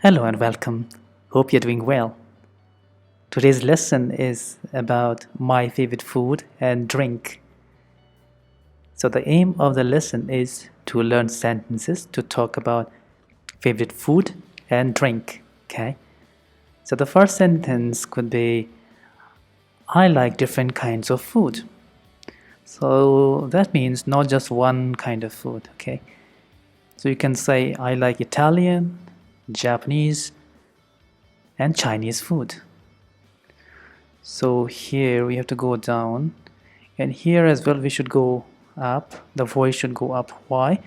Hello and welcome. Hope you're doing well. Today's lesson is about my favorite food and drink. So, the aim of the lesson is to learn sentences to talk about favorite food and drink. Okay? So, the first sentence could be I like different kinds of food. So, that means not just one kind of food. Okay? So, you can say I like Italian, Japanese, and Chinese food. So here we have to go down, and here as well we should go up. The voice should go up. Why?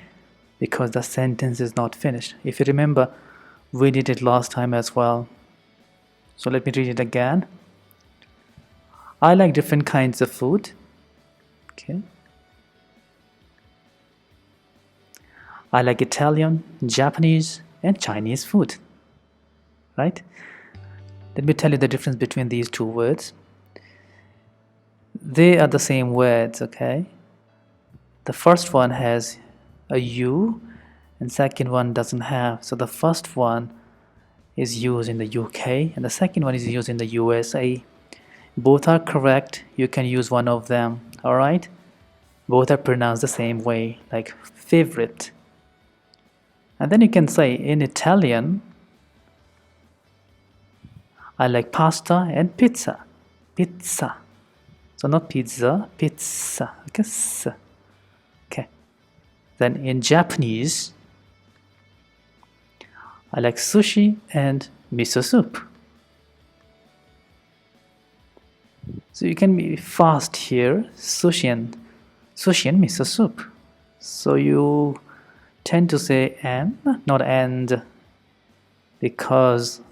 Because the sentence is not finished. If you remember, we did it last time as well. So let me read it again. I like different kinds of food. Okay. I like Italian, Japanese, and Chinese food. Right? Let me tell you the difference between these two words. They are the same words, okay? The first one has a U and second one doesn't have. So the first one is used in the UK and the second one is used in the USA. Both are correct. You can use one of them, all right? Both are pronounced the same way, like favorite. And then you can say in Italian, I like pasta and pizza. Pizza. So not pizza, pizza. Okay. Then in Japanese, I like sushi and miso soup. So you can be fast here, sushi and miso soup. So you tend to say and, not and, because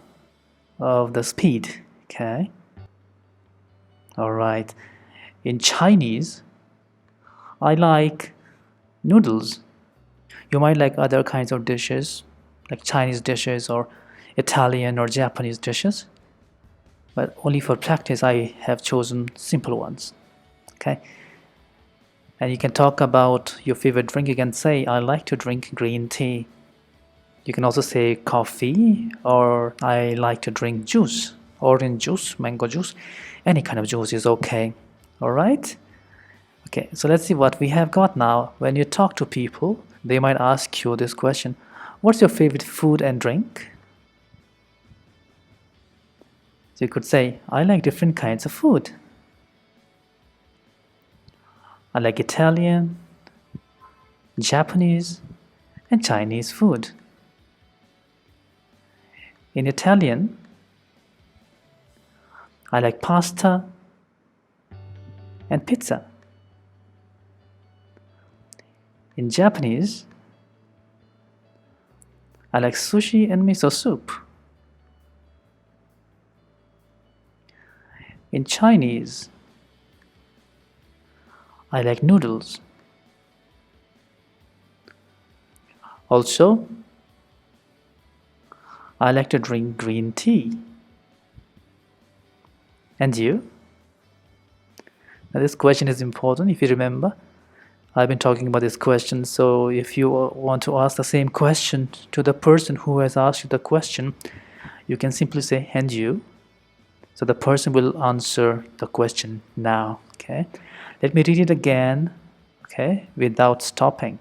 of the speed. Okay. All right. In Chinese, I like noodles. You might like other kinds of dishes, like Chinese dishes or Italian or Japanese dishes. But only for practice, I have chosen simple ones. Okay. And you can talk about your favorite drink. You can say, I like to drink green tea. You can also say coffee, or I like to drink juice, orange juice, mango juice. Any kind of juice is okay. All right? Okay, so let's see what we have got now. When you talk to people, they might ask you this question: what's your favorite food and drink? So you could say, I like different kinds of food. I like Italian, Japanese, and Chinese food. In Italian, I like pasta and pizza. In Japanese, I like sushi and miso soup. In Chinese, I like noodles. Also, I like to drink green tea. And you? Now this question is important. If you remember, I've been talking about this question. So if you want to ask the same question to the person who has asked you the question, you can simply say, and you? So the person will answer the question now. Okay. Let me read it again. Okay. Without stopping.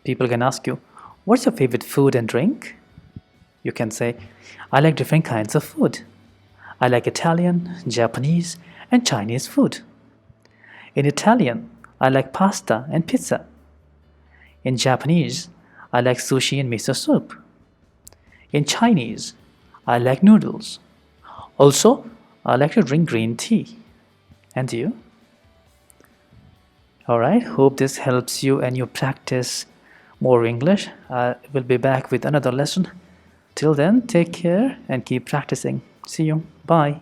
People can ask you, what's your favorite food and drink? You can say, I like different kinds of food. I like Italian, Japanese, and Chinese food. In Italian, I like pasta and pizza. In Japanese, I like sushi and miso soup. In Chinese, I like noodles. Also, I like to drink green tea. And you? Alright, hope this helps you and you practice more English. I will be back with another lesson. Till then, take care and keep practicing. See you. Bye.